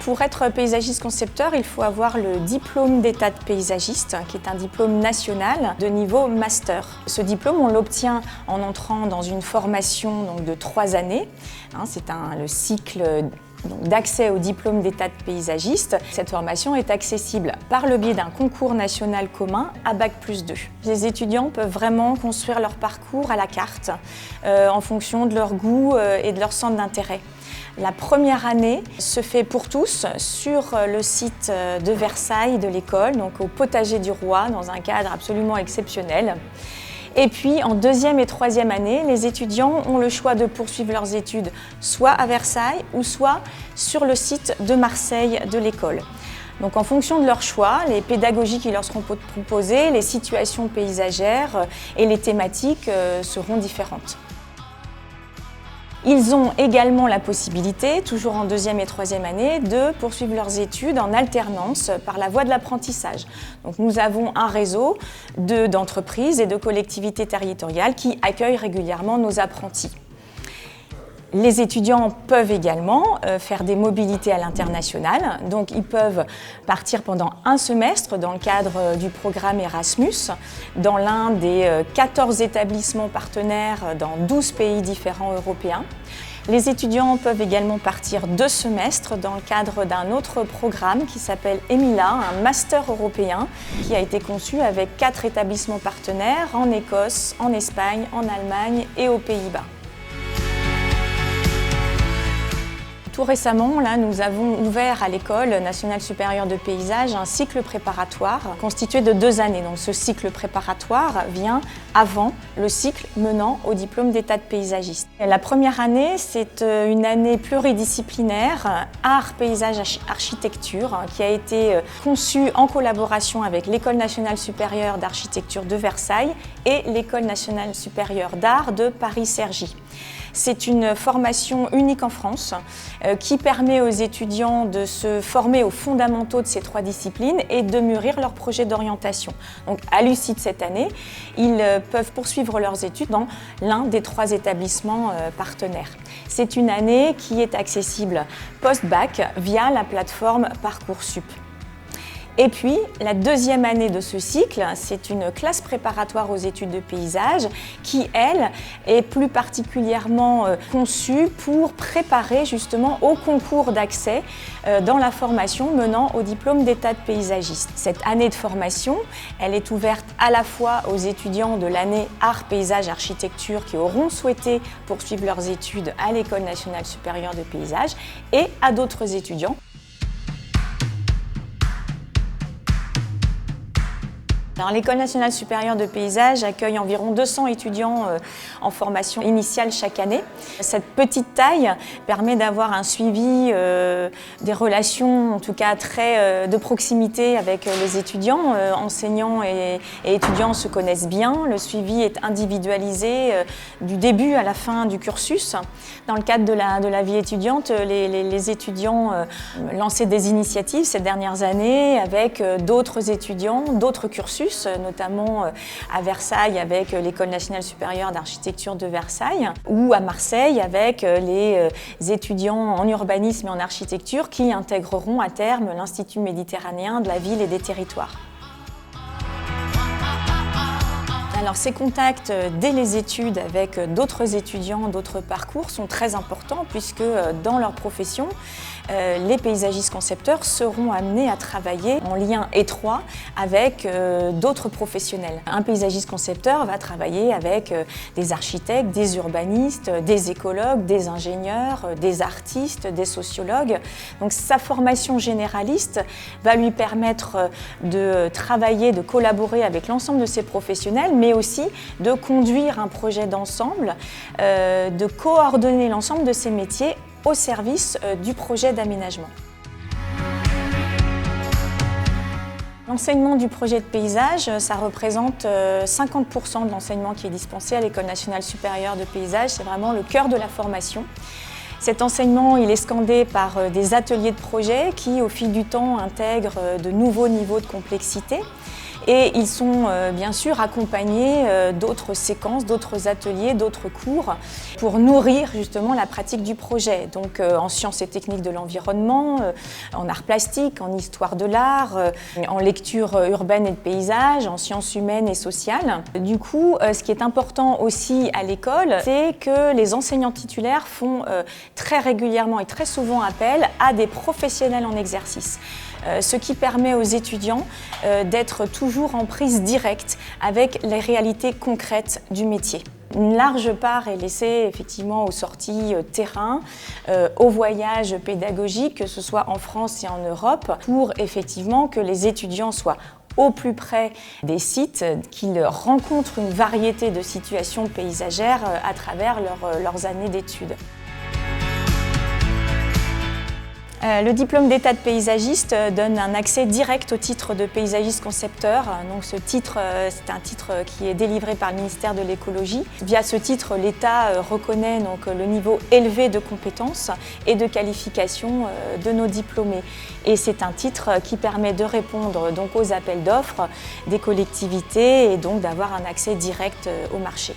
Pour être paysagiste concepteur, il faut avoir le diplôme d'état de paysagiste, qui est un diplôme national de niveau master. Ce diplôme, on l'obtient en entrant dans une formation donc, de 3 années. C'est le cycle d'accès au diplôme d'état de paysagiste. Cette formation est accessible par le biais d'un concours national commun à Bac+2. Les étudiants peuvent vraiment construire leur parcours à la carte en fonction de leur goût et de leur centre d'intérêt. La première année se fait pour tous sur le site de Versailles de l'école, donc au Potager du Roi, dans un cadre absolument exceptionnel. Et puis en 2e et 3e année, les étudiants ont le choix de poursuivre leurs études soit à Versailles ou soit sur le site de Marseille de l'école. Donc en fonction de leur choix, les pédagogies qui leur seront proposées, les situations paysagères et les thématiques seront différentes. Ils ont également la possibilité, toujours en 2e et 3e année, de poursuivre leurs études en alternance par la voie de l'apprentissage. Donc nous avons un réseau d'entreprises et de collectivités territoriales qui accueillent régulièrement nos apprentis. Les étudiants peuvent également faire des mobilités à l'international, donc ils peuvent partir pendant un semestre dans le cadre du programme Erasmus, dans l'un des 14 établissements partenaires dans 12 pays différents européens. Les étudiants peuvent également partir 2 semestres dans le cadre d'un autre programme qui s'appelle EMILA, un master européen qui a été conçu avec 4 établissements partenaires en Écosse, en Espagne, en Allemagne et aux Pays-Bas. Tout récemment, là, nous avons ouvert à l'École nationale supérieure de paysage un cycle préparatoire constitué de 2 années. Donc, ce cycle préparatoire vient avant le cycle menant au diplôme d'état de paysagiste. La première année, c'est une année pluridisciplinaire, art, paysage, architecture, qui a été conçue en collaboration avec l'École nationale supérieure d'architecture de Versailles et l'École nationale supérieure d'art de Paris-Cergy. C'est une formation unique en France qui permet aux étudiants de se former aux fondamentaux de ces 3 disciplines et de mûrir leur projet d'orientation. Donc, à l'issue de cette année, ils peuvent poursuivre leurs études dans l'un des 3 établissements partenaires. C'est une année qui est accessible post-bac via la plateforme Parcoursup. Et puis, la 2e année de ce cycle, c'est une classe préparatoire aux études de paysage qui, elle, est plus particulièrement conçue pour préparer justement au concours d'accès dans la formation menant au diplôme d'état de paysagiste. Cette année de formation, elle est ouverte à la fois aux étudiants de l'année art, paysage, architecture qui auront souhaité poursuivre leurs études à l'École nationale supérieure de paysage et à d'autres étudiants. L'École nationale supérieure de paysage accueille environ 200 étudiants en formation initiale chaque année. Cette petite taille permet d'avoir un suivi, des relations en tout cas très de proximité avec les étudiants. Enseignants et étudiants se connaissent bien. Le suivi est individualisé du début à la fin du cursus. Dans le cadre de la vie étudiante, les étudiants lançaient des initiatives ces dernières années avec d'autres étudiants, d'autres cursus, notamment à Versailles avec l'École nationale supérieure d'architecture de Versailles ou à Marseille avec les étudiants en urbanisme et en architecture qui intégreront à terme l'Institut méditerranéen de la ville et des territoires. Alors ces contacts dès les études avec d'autres étudiants, d'autres parcours sont très importants puisque dans leur profession, les paysagistes concepteurs seront amenés à travailler en lien étroit avec d'autres professionnels. Un paysagiste concepteur va travailler avec des architectes, des urbanistes, des écologues, des ingénieurs, des artistes, des sociologues. Donc sa formation généraliste va lui permettre de travailler, de collaborer avec l'ensemble de ces professionnels, mais aussi de conduire un projet d'ensemble, de coordonner l'ensemble de ces métiers au service du projet d'aménagement. L'enseignement du projet de paysage, ça représente 50% de l'enseignement qui est dispensé à l'École nationale supérieure de paysage. C'est vraiment le cœur de la formation. Cet enseignement, il est scandé par des ateliers de projet qui, au fil du temps, intègrent de nouveaux niveaux de complexité. Et ils sont bien sûr accompagnés d'autres séquences, d'autres ateliers, d'autres cours pour nourrir justement la pratique du projet. Donc en sciences et techniques de l'environnement, en arts plastiques, en histoire de l'art, en lecture urbaine et de paysage, en sciences humaines et sociales. Du coup, ce qui est important aussi à l'école, c'est que les enseignants titulaires font très régulièrement et très souvent appel à des professionnels en exercice. Ce qui permet aux étudiants d'être toujours en prise directe avec les réalités concrètes du métier. Une large part est laissée effectivement aux sorties terrain, aux voyages pédagogiques, que ce soit en France et en Europe, pour effectivement que les étudiants soient au plus près des sites, qu'ils rencontrent une variété de situations paysagères à travers leurs années d'études. Le diplôme d'état de paysagiste donne un accès direct au titre de paysagiste concepteur. Donc ce titre, c'est un titre qui est délivré par le ministère de l'écologie. Via ce titre, l'État reconnaît donc le niveau élevé de compétences et de qualification de nos diplômés. Et c'est un titre qui permet de répondre donc aux appels d'offres des collectivités et donc d'avoir un accès direct au marché.